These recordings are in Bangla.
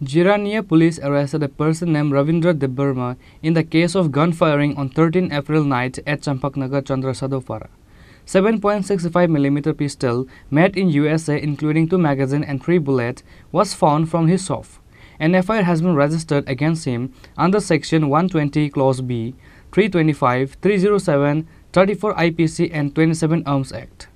Jirania police arrested a person named Ravindra Debbarma in the case of gun firing on 13 April night at Champaknagar, Chandrasadopara. 7.65mm pistol made in USA including 2 magazines and 3 bullets was found from his shop. An FIR has been registered against him under section 120 clause B, 325, 307, 34 IPC and 27 Arms Act.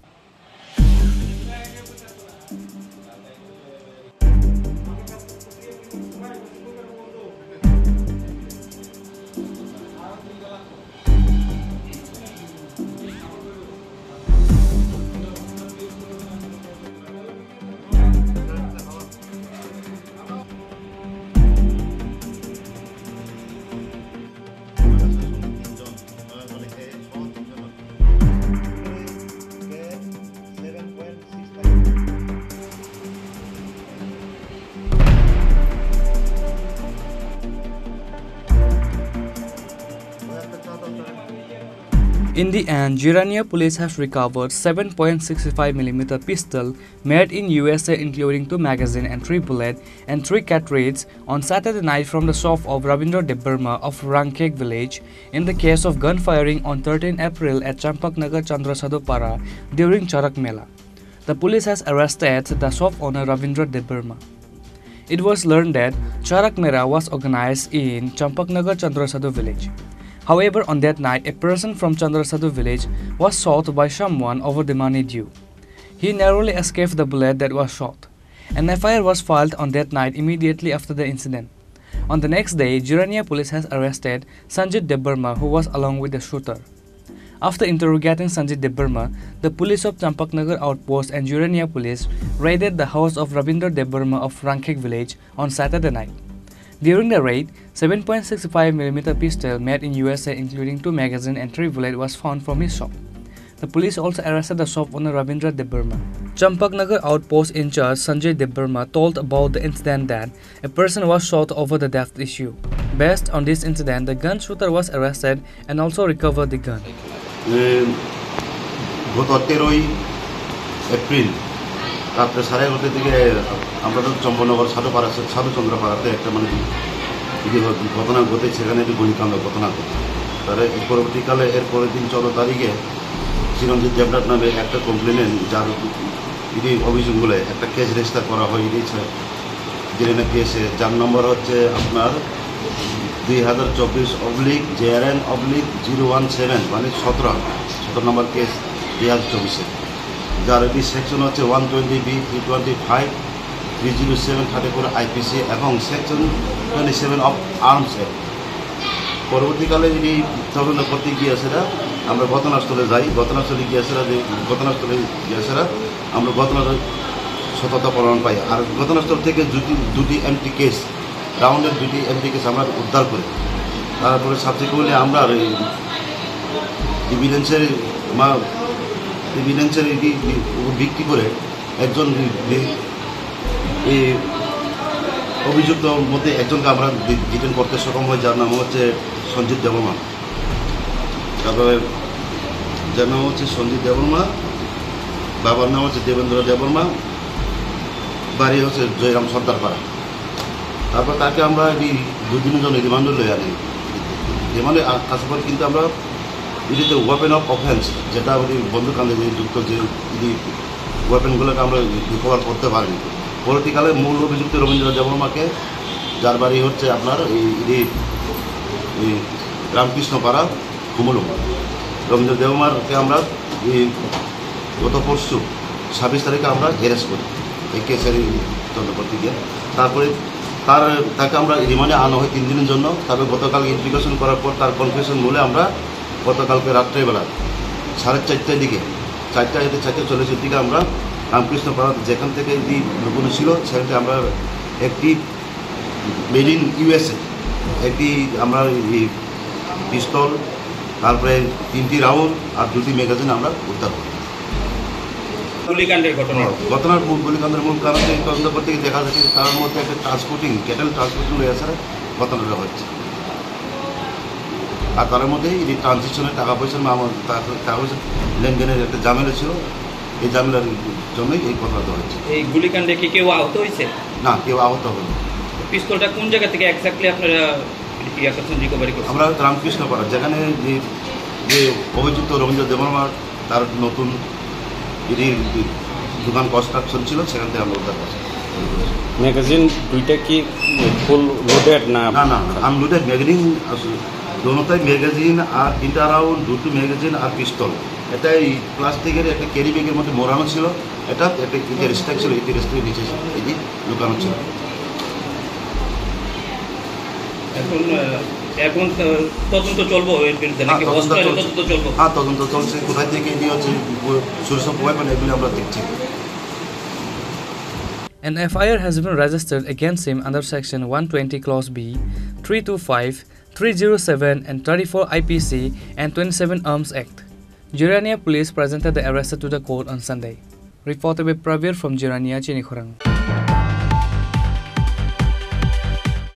In the end, Jirania police has recovered 7.65mm pistol made in USA including 2 magazines and 3 bullets and 3 cartridges on Saturday night from the shop of Ravindra Debbarma of Rangkek village in the case of gun firing on 13 April at Champaknagar, Chandrasadopara during Charak Mela. The police has arrested the shop owner Ravindra Debbarma. It was learned that Charak Mela was organized in Champaknagar, Chandrasadu village. However, on that night, a person from Chandrasadu village was shot by someone over the money due. He narrowly escaped the bullet that was shot. An FIR was filed on that night immediately after the incident. On the next day, Jirania police has arrested Sanjit Debbarma, who was along with the shooter. After interrogating Sanjit Debbarma, the police of Champaknagar outpost and Jirania police raided the house of Ravindra Debbarma of Rangkek village on Saturday night. During the raid, 7.65mm pistol made in USA including 2 magazines and 3 bullets was found from his shop. The police also arrested the shop owner Ravindra Debbarma. Champaknagar outpost in charge Sanjay Debbarma told about the incident that a person was shot over the death issue. Based on this incident, the gun shooter was arrested and also recovered the gun. গত 13 এপ্রিল রাত্রে 11:30 দিকে আমরা তো চম্পনগর সাধুচন্দ্রপাড়াতে একটা ঘটনা ঘটে, সেখানে একটি গুলিকাণ্ড ঘটনা ঘটে। তার পরবর্তীকালে এর পরের দিন 14 তারিখে চিরঞ্জিত দেবনাথ নামে একটা কমপ্লেনেন্ট যার অভিযোগগুলো একটা কেস রেজিস্টার করা হয় জেরেনা কেসে, যার নম্বর হচ্ছে আপনার 2024/JRN/017 মানে 17 নম্বর কেস 2024-এ, যার এটি সেকশন হচ্ছে 120B, 325, 307, 34 IPC এবং সেকশন 27 অফ আর্মস অ্যাক্ট। পরবর্তীকালে যদি তদন্ত করতে গিয়েছেরা আমরা ঘটনাস্থলে যাই। ঘটনাস্থলে গিয়েছেরা আমরা ঘটনার সততা প্রমাণ পাই। আর ঘটনাস্থল থেকে দুটি এমটি কেস, রাউন্ডের 2টি এমটি কেস আমরা উদ্ধার করি। তারপরে সাবসিকুয়েন্টলি আমরা এভিডেন্সের ভিত্তি করে একজন অভিযুক্ত মধ্যে একজনকে আমরা ডিটেন করতে সক্ষম হয়, যার নাম হচ্ছে সঞ্জিত দেববর্মা। তারপরে যার নাম হচ্ছে সঞ্জিত দেববর্মা, বাবার নাম হচ্ছে দেবেন্দ্র দেববর্মা, বাড়ি হচ্ছে জয়রাম সর্দারপাড়া। তারপর তাকে আমরা এই 2 দিনের জন্য রিমান্ডে লয়ে আনি। রিমান্ডে আসার পর কিন্তু আমরা এটিতে ওয়েপেন অফ অফেন্স, যেটা বন্দুকাণ্ডে যুক্ত যে ওয়েপেনগুলোকে আমরা রিকভার করতে পারিনি। পরবর্তীকালে মূল অভিযুক্ত রবীন্দ্র দেববর্মাকে, যার বাড়ি হচ্ছে আপনার এই রামকৃষ্ণপাড়া কুমলুম, রবীন্দ্র দেববর্মাকে আমরা গত পরশু 26 তারিখে আমরা অ্যারেস্ট করি এই কেসের তদন্ত করতে গিয়ে। তারপরে তাকে আমরা রিমান্ডে আনা হয় 3 দিনের জন্য। তারপরে গতকাল ইনভেস্টিগেশন করার পর তার কনফেশন বলে আমরা গতকালকে রাত্রেবেলা 4:30টার দিকে 4:40 দিকে আমরা রামকৃষ্ণপাড়া যেখান থেকে লুকোনো ছিল সেখানে আমরা একটি মেড ইন USA একটি আমরা পিস্তল, তারপরে 3টি রাউন্ড আর 2টি ম্যাগাজিন আমরা উদ্ধার করি। ঘটনার গুলিকাণ্ডের মূল কারণ তদন্ত করতে গিয়ে দেখা যাচ্ছে তার মধ্যে একটা ক্যাটেল ট্রান্সপোর্টিং এছাড়া ঘটনাটা হচ্ছে। আর তার মধ্যে এই ট্রানজিশনের টাকা পয়সা লেনদেনের একটা ঝামেলা ছিল, এই ঝামেলার জন্যই এই ঘটনাটা হচ্ছে। এই গুলিকাণ্ডে কি কেউ আহত হয়েছে? না, কেউ আহত হয়নি। পিস্তলটা কোন জায়গা থেকে এক্স্যাক্টলি আপনারা রিকভারি করছেন? আমরা রামকৃষ্ণপাড়া, যেখানে যে অভিযুক্ত রবীন্দ্র দেববর্মা তার নতুন দোকান কনস্ট্রাকশন ছিল, সেখান থেকে আমরা উদ্ধার করছি। ম্যাগাজিন দুইটা কি ফুল লোডেড না? না না, আনলোডেড ম্যাগাজিন, দোনোটাই ম্যাগাজিন আর ইন্টার রাউন্ড, দুটো ম্যাগাজিন আর পিস্তল। এটা এই প্লাস্টিকের একটা ক্যারি ব্যাগের মধ্যে মোড়ানো ছিল, এটা একটা ইটের স্ট্যাক ছিল, ইটের স্ট্যাকের নিচে এই যে লুকানো ছিল। এখন তদন্ত চলবো এর বিরুদ্ধে নাকি তদন্ত চলবো? হ্যাঁ, তদন্ত চলছে। কোথায় থেকে এটি হচ্ছে সোর্স অফ ওয়েপন, এগুলি আমরা দেখছি। An FIR has been registered against him under Section 120 Clause B, 325, 307 and 34 IPC and 27 Arms Act. Jirania police presented the arrested to the court on Sunday. Reported by Pravir from Jirania, Chinikhorang.